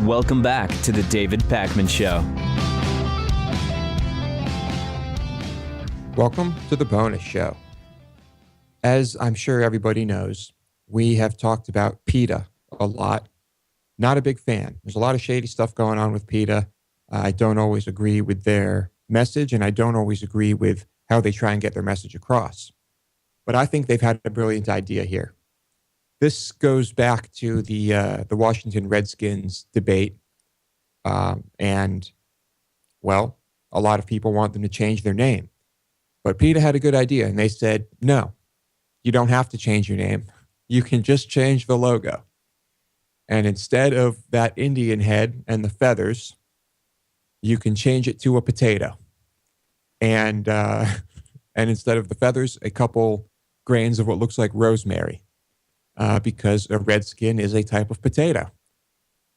Welcome back to the David Pakman Show. Welcome to the bonus show. As I'm sure everybody knows, we have talked about PETA a lot. Not a big fan. There's a lot of shady stuff going on with PETA. I don't always agree with their message, and I don't always agree with how they try and get their message across. But I think they've had a brilliant idea here. This goes back to the Washington Redskins debate. And, well, a lot of people want them to change their name. But PETA had a good idea, and they said, no, you don't have to change your name. You can just change the logo. And instead of that Indian head and the feathers, you can change it to a potato. And instead of the feathers, a couple grains of what looks like rosemary, because a redskin is a type of potato.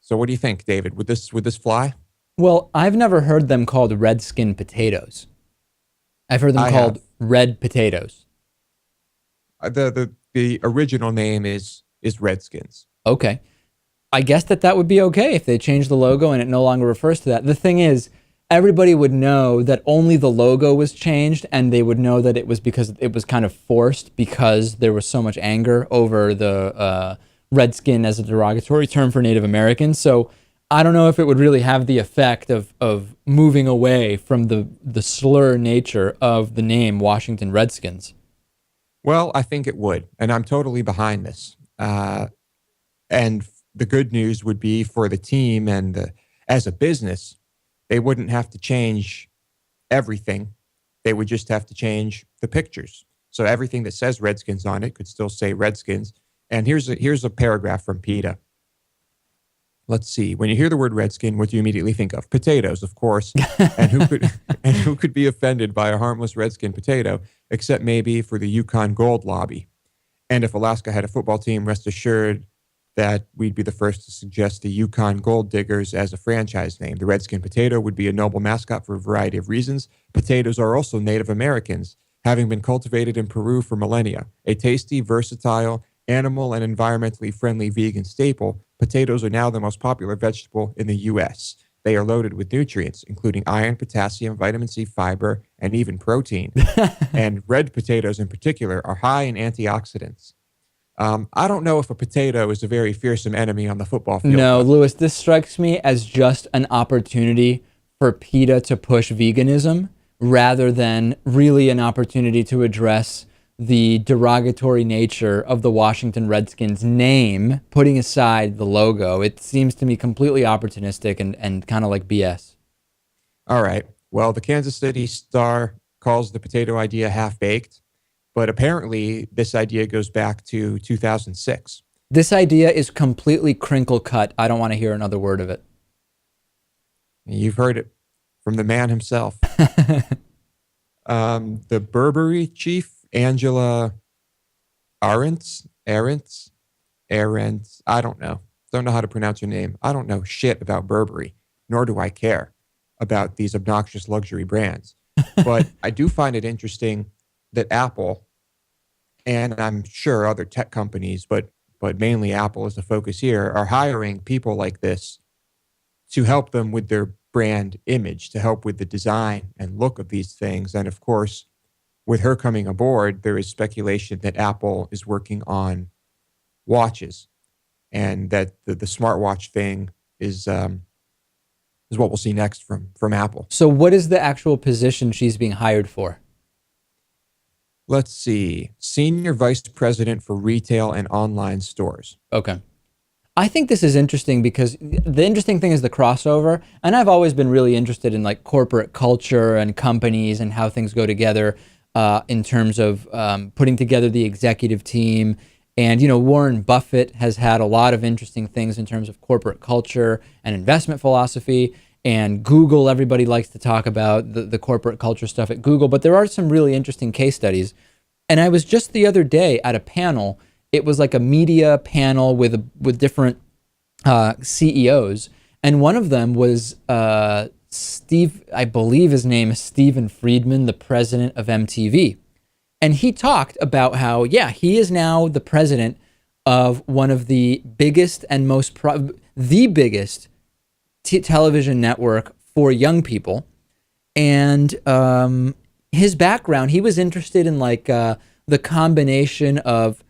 So what do you think, David? Would this fly? Well, I've never heard them called redskin potatoes. I've heard them called red potatoes. The original name is Redskins. Okay. I guess that would be okay if they changed the logo and it no longer refers to that. The thing is, everybody would know that only the logo was changed, and they would know that it was because it was kind of forced because there was so much anger over the redskin as a derogatory term for Native Americans. So I don't know if it would really have the effect of moving away from the slur nature of the name Washington Redskins. Well, I think it would, and I'm totally behind this. And the good news would be for the team and as a business, they wouldn't have to change everything. They would just have to change the pictures. So everything that says Redskins on it could still say Redskins. And here's a paragraph from PETA. Let's see. When you hear the word redskin, what do you immediately think of? Potatoes, of course. And who could be offended by a harmless redskin potato, except maybe for the Yukon Gold lobby? And if Alaska had a football team, rest assured that we'd be the first to suggest the Yukon Gold Diggers as a franchise name. The redskin potato would be a noble mascot for a variety of reasons. Potatoes are also Native Americans, having been cultivated in Peru for millennia. A tasty, versatile, animal and environmentally friendly vegan staple, potatoes are now the most popular vegetable in the U.S. They are loaded with nutrients, including iron, potassium, vitamin C, fiber, and even protein. And red potatoes in particular are high in antioxidants. I don't know if a potato is a very fearsome enemy on the football field. No, Lewis, this strikes me as just an opportunity for PETA to push veganism rather than really an opportunity to address the derogatory nature of the Washington Redskins name, putting aside the logo. It seems to me completely opportunistic and kind of like BS. All right. Well, the Kansas City Star calls the potato idea half-baked, but apparently this idea goes back to 2006. This idea is completely crinkle cut. I don't want to hear another word of it. You've heard it from the man himself. The Burberry chief, Angela Arendt, I don't know. Don't know how to pronounce your name. I don't know shit about Burberry, nor do I care about these obnoxious luxury brands. But I do find it interesting that Apple, and I'm sure other tech companies, but mainly Apple is the focus here, are hiring people like this to help them with their brand image, to help with the design and look of these things. And of course, with her coming aboard, there is speculation that Apple is working on watches, and that the smartwatch thing is what we'll see next from Apple. So what is the actual position she's being hired for? Let's see. Senior Vice President for Retail and Online Stores. Okay. I think this is interesting because the interesting thing is the crossover. And I've always been really interested in like corporate culture and companies and how things go together in terms of putting together the executive team. And, you know, Warren Buffett has had a lot of interesting things in terms of corporate culture and investment philosophy. And Google, everybody likes to talk about the corporate culture stuff at Google, but there are some really interesting case studies. And I was just the other day at a panel. It was like a media panel with different CEOs. And one of them was Steve, I believe his name is Steven Friedman, the president of MTV. And he talked about how, yeah, he is now the president of one of the biggest and the biggest television network for young people. And his background, he was interested in like the combination of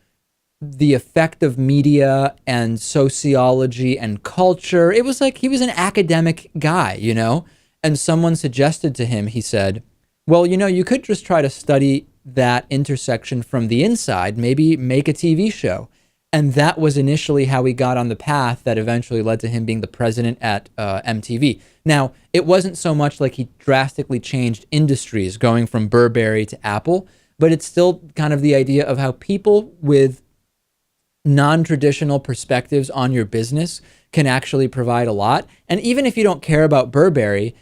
the effect of media and sociology and culture. It was like he was an academic guy, you know? And someone suggested to him, he said, well, you know, you could just try to study that intersection from the inside, maybe make a TV show. And that was initially how he got on the path that eventually led to him being the president at MTV. Now, it wasn't so much like he drastically changed industries going from Burberry to Apple, but it's still kind of the idea of how people with non-traditional perspectives on your business can actually provide a lot. And even if you don't care about Burberry,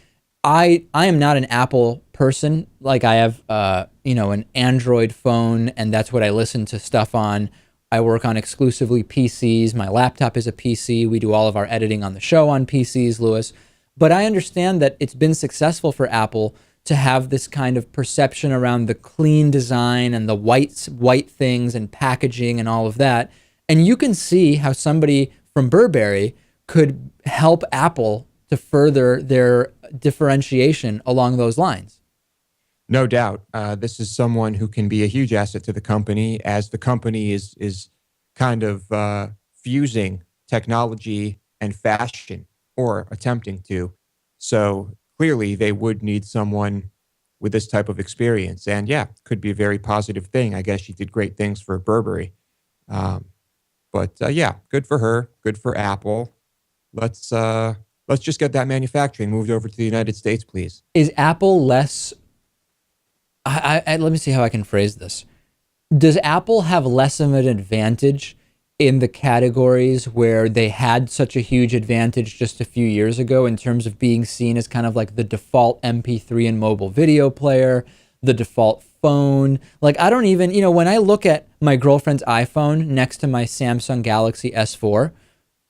I am not an Apple person. Like I have, an Android phone, and that's what I listen to stuff on. I work on exclusively PCs. My laptop is a PC. We do all of our editing on the show on PCs, Lewis. But I understand that it's been successful for Apple to have this kind of perception around the clean design and the white things and packaging and all of that. And you can see how somebody from Burberry could help Apple to further their differentiation along those lines. No doubt. This is someone who can be a huge asset to the company as the company is kind of fusing technology and fashion, or attempting to. So clearly they would need someone with this type of experience. And yeah, could be a very positive thing. I guess she did great things for Burberry. But yeah, good for her. Good for Apple. Let's just get that manufacturing moved over to the United States, please. Is Apple less... let me see how I can phrase this. Does Apple have less of an advantage in the categories where they had such a huge advantage just a few years ago in terms of being seen as kind of like the default MP3 and mobile video player, the default phone? Like, I don't even, when I look at my girlfriend's iPhone next to my Samsung Galaxy S4,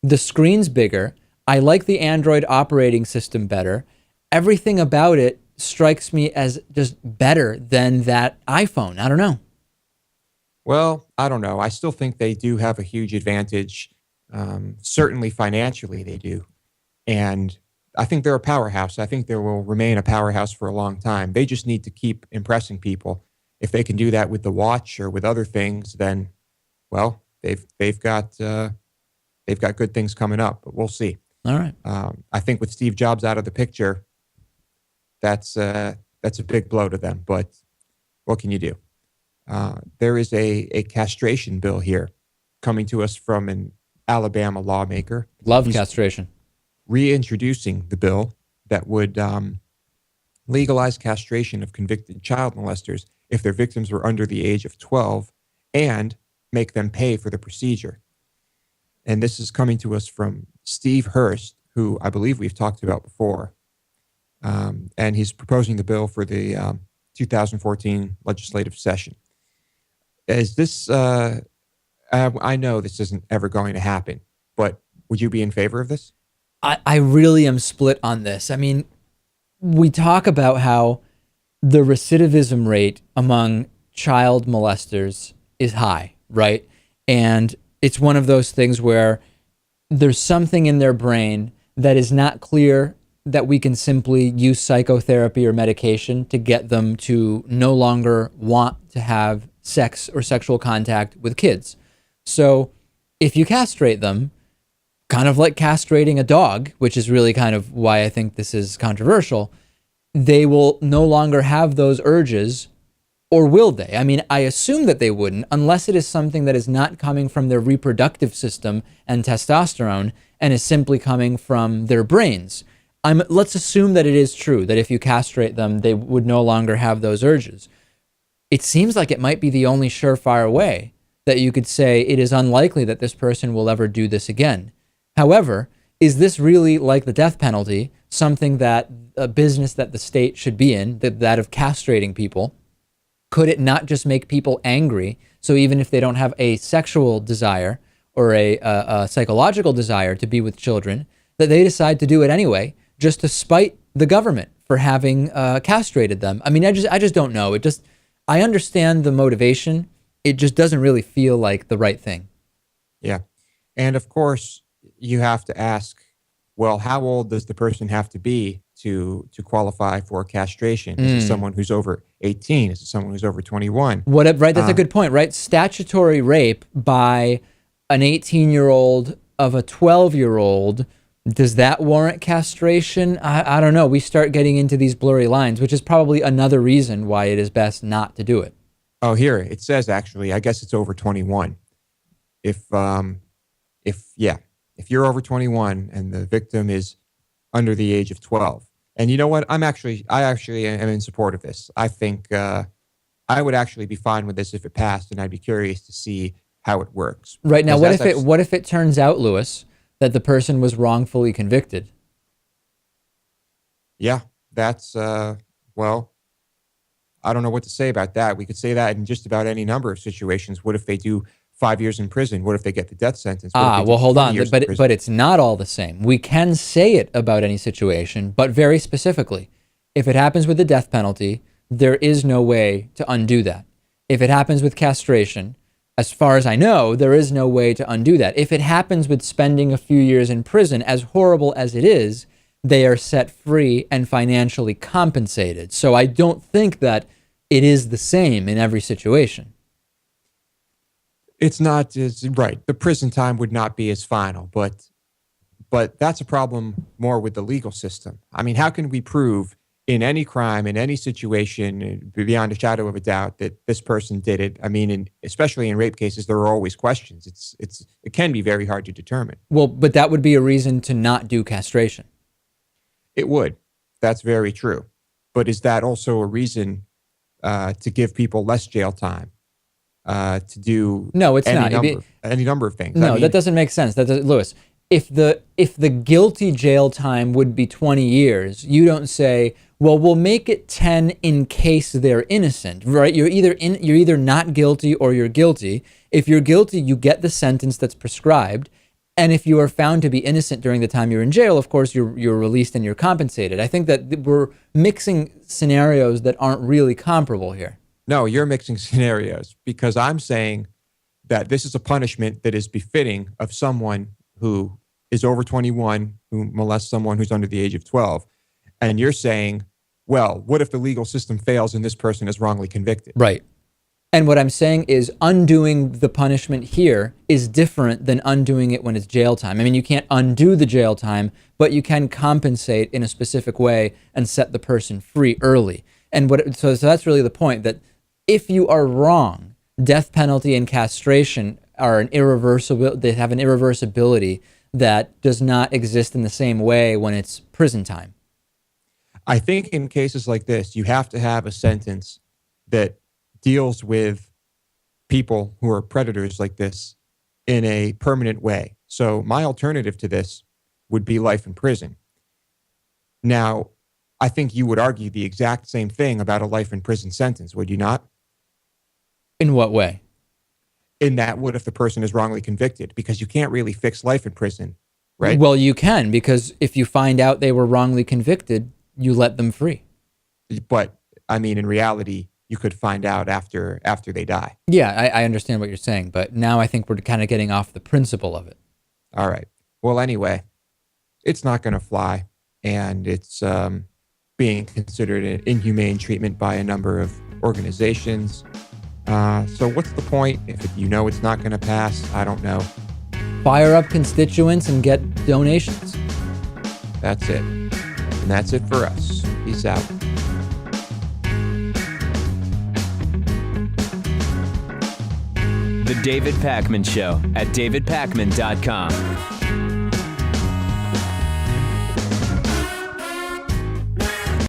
the screen's bigger. I like the Android operating system better. Everything about it strikes me as just better than that iPhone. I don't know. Well, I don't know. I still think they do have a huge advantage. Certainly financially, they do. And I think they're a powerhouse. I think they will remain a powerhouse for a long time. They just need to keep impressing people. If they can do that with the watch or with other things, then, well, they've got good things coming up. But we'll see. All right. I think with Steve Jobs out of the picture, that's a big blow to them. But what can you do? There is a castration bill here coming to us from an Alabama lawmaker. Love castration. Reintroducing the bill that would legalize castration of convicted child molesters if their victims were under the age of 12 and make them pay for the procedure. And this is coming to us from Steve Hurst, who I believe we've talked about before. And he's proposing the bill for the 2014 legislative session. Is this, I know this isn't ever going to happen, but would you be in favor of this? I really am split on this. I mean, we talk about how the recidivism rate among child molesters is high, right? And it's one of those things where there's something in their brain that is not clear that we can simply use psychotherapy or medication to get them to no longer want to have sex or sexual contact with kids. So if you castrate them, kind of like castrating a dog, which is really kind of why I think this is controversial, they will no longer have those urges, or will they? I mean, I assume that they wouldn't, unless it is something that is not coming from their reproductive system and testosterone and is simply coming from their brains. Let's assume that it is true, that if you castrate them, they would no longer have those urges. It seems like it might be the only surefire way that you could say it is unlikely that this person will ever do this again. However, is this really, like the death penalty, something that a business that the state should be in, that of castrating people? Could it not just make people angry? So even if they don't have a sexual desire or a psychological desire to be with children, that they decide to do it anyway, just to spite the government for having castrated them? I mean, I just don't know. I understand the motivation. It just doesn't really feel like the right thing. Yeah. And of course, you have to ask, well, how old does the person have to be to qualify for castration? Is it someone who's over 18? Is it someone who's over 21? Right, that's a good point, right? Statutory rape by an 18-year-old of a 12-year-old, does that warrant castration? I don't know. We start getting into these blurry lines, which is probably another reason why it is best not to do it. Oh, here it says actually, I guess it's over 21. If you're over 21 and the victim is under the age of 12, and you know what, I actually am in support of this. I think I would actually be fine with this if it passed, and I'd be curious to see how it works. Right now, what if it turns out, Lewis, that the person was wrongfully convicted? Yeah, that's well, I don't know what to say about that. We could say that in just about any number of situations. What if they do 5 years in prison? What if they get the death sentence? Well, hold on, but it's not all the same. We can say it about any situation, but very specifically, if it happens with the death penalty, there is no way to undo that. If it happens with castration, as far as I know, there is no way to undo that. If it happens with spending a few years in prison, as horrible as it is, they are set free and financially compensated. So I don't think that it is the same in every situation. It's not right. The prison time would not be as final, but that's a problem more with the legal system. I mean, how can we prove in any crime, in any situation, beyond a shadow of a doubt that this person did it? I mean, especially in rape cases, there are always questions. It can be very hard to determine. Well, but that would be a reason to not do castration. It would. That's very true. But is that also a reason to give people less jail time? To do no, it's not any number of things. No, that doesn't make sense. Lewis, if the guilty jail time would be 20 years, you don't say, well, we'll make it 10 in case they're innocent, right? You're either not guilty or you're guilty. If you're guilty, you get the sentence that's prescribed. And if you are found to be innocent during the time you're in jail, of course, you're released and you're compensated. I think that we're mixing scenarios that aren't really comparable here. No, you're mixing scenarios, because I'm saying that this is a punishment that is befitting of someone who is over 21, who molests someone who's under the age of 12. And you're saying, well, what if the legal system fails and this person is wrongly convicted? Right. And what I'm saying is undoing the punishment here is different than undoing it when it's jail time. I mean, you can't undo the jail time, but you can compensate in a specific way and set the person free early. And so that's really the point, that if you are wrong, death penalty and castration are they have an irreversibility that does not exist in the same way when it's prison time. I think in cases like this, you have to have a sentence that deals with people who are predators like this in a permanent way. So my alternative to this would be life in prison. Now, I think you would argue the exact same thing about a life in prison sentence, would you not? In what way? In that, what if the person is wrongly convicted? Because you can't really fix life in prison, right? Well, you can, because if you find out they were wrongly convicted, you let them free. But, I mean, in reality, you could find out after they die. Yeah, I understand what you're saying, but now I think we're kind of getting off the principle of it. All right. Well, anyway, it's not going to fly, and it's being considered an inhumane treatment by a number of organizations. So what's the point if you know it's not going to pass? I don't know. Fire up constituents and get donations. That's it. And that's it for us. Peace out. The David Pakman Show at davidpakman.com.